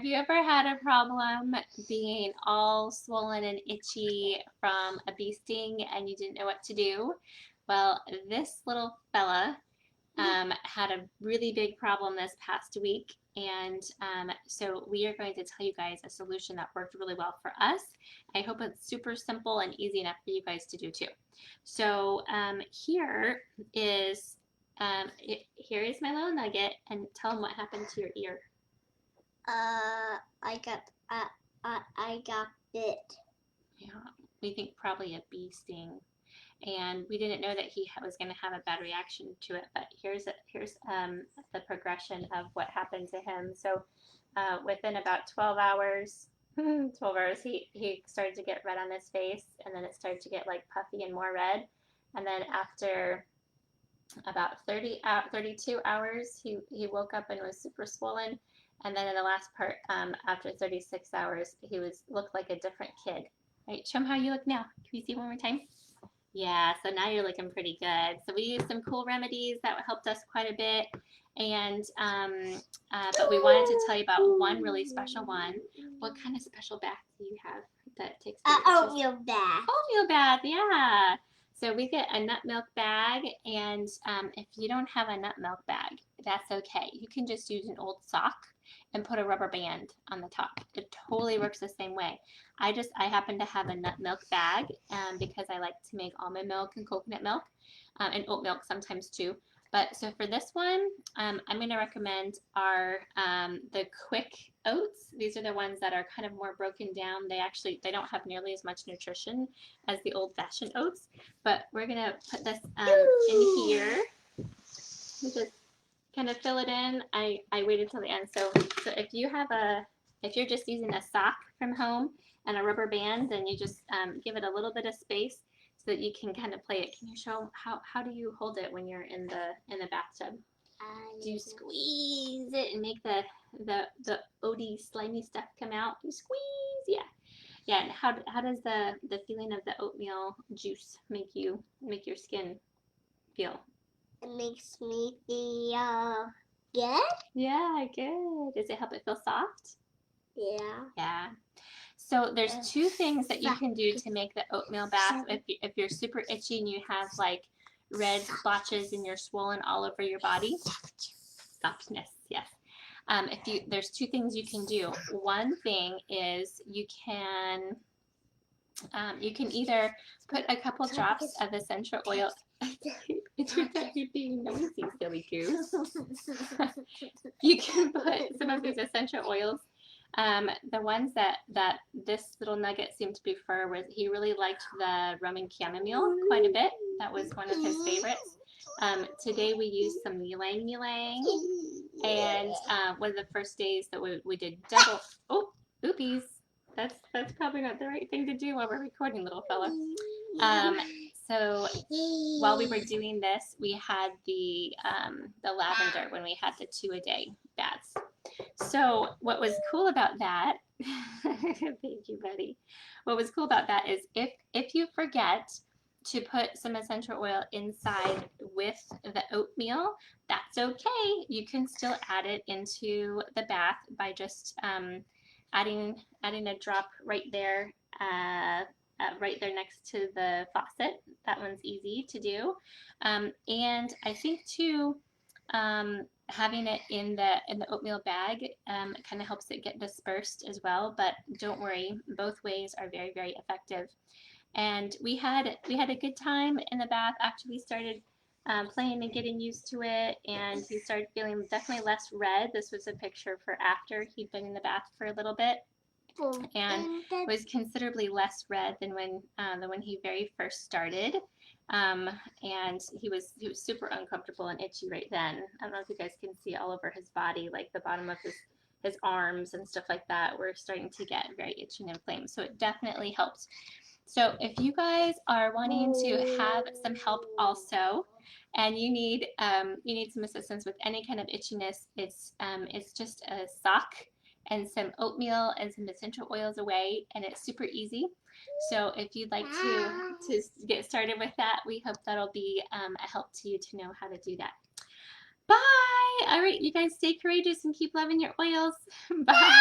Have you ever had a problem being all swollen and itchy from a bee sting and you didn't know what to do? Well, this little fella had a really big problem this past week, and so we are going to tell you guys a solution that worked really well for us. I hope it's super simple and easy enough for you guys to do too. So here is my little nugget, and tell him what happened to your ear. I got bit. Yeah, we think probably a bee sting, and we didn't know that he was going to have a bad reaction to it. But here's the progression of what happened to him. So within about 12 hours, 12 hours, he started to get red on his face, and then it started to get like puffy and more red. And then after about 32 hours, he woke up and was super swollen. And then in the last part, after 36 hours, he looked like a different kid. Right, show him how you look now. Can you see one more time? Yeah, so now you're looking pretty good. So we used some cool remedies that helped us quite a bit. And but we wanted to tell you about one really special one. What kind of special bath do you have that takes care of oatmeal bath? Oatmeal bath, yeah. So we get a nut milk bag, and if you don't have a nut milk bag, that's okay. You can just use an old sock and put a rubber band on the top. It totally works the same way. I happen to have a nut milk bag because I like to make almond milk and coconut milk and oat milk sometimes too. But so for this one, I'm going to recommend the quick oats. These are the ones that are kind of more broken down. They don't have nearly as much nutrition as the old-fashioned oats. But we're going to put this in here. We just kind of fill it in. I waited till the end. So if you're just using a sock from home and a rubber band, then you just give it a little bit of space so that you can kind of play it. Can you show how do you hold it when you're in the bathtub? Do you squeeze it and make the oaty slimy stuff come out? You squeeze, yeah. Yeah, and how does the feeling of the oatmeal juice make your skin feel? It makes me feel good. Yeah, good. Does it help it feel soft? Yeah. Yeah. So there's two things that you can do to make the oatmeal bath if you're super itchy and you have like red splotches and you're swollen all over your body. Softness, yes. There's two things you can do. One thing is you can either put a couple drops of essential oil. It turns out you're being noisy, silly goose. You can put some of these essential oils. The ones that this little nugget seemed to prefer was he really liked the Roman chamomile quite a bit. That was one of his favorites. Today we used some ylang, and one of the first days that we did double. Oh, oopies! That's probably not the right thing to do while we're recording, little fella. So while we were doing this, we had the lavender when we had the 2-a-day baths. So what was cool about that, thank you, buddy. What was cool about that is if you forget to put some essential oil inside with the oatmeal, that's okay. You can still add it into the bath by just adding a drop right there next to the faucet. That one's easy to do. And I think too, having it in the oatmeal bag kind of helps it get dispersed as well. But don't worry, both ways are very, very effective. And we had a good time in the bath after we started playing and getting used to it, and he started feeling definitely less red. This was a picture for after he'd been in the bath for a little bit, and was considerably less red than when he very first started. And he was super uncomfortable and itchy right then. I don't know if you guys can see all over his body, like the bottom of his arms and stuff like that were starting to get very itchy and inflamed. So it definitely helped. So if you guys are wanting to have some help also, and you need some assistance with any kind of itchiness, it's just a sock and some oatmeal and some essential oils away, and it's super easy. So if you'd like to get started with that, we hope that'll be a help to you to know how to do that. Bye! All right, you guys stay courageous and keep loving your oils. Bye!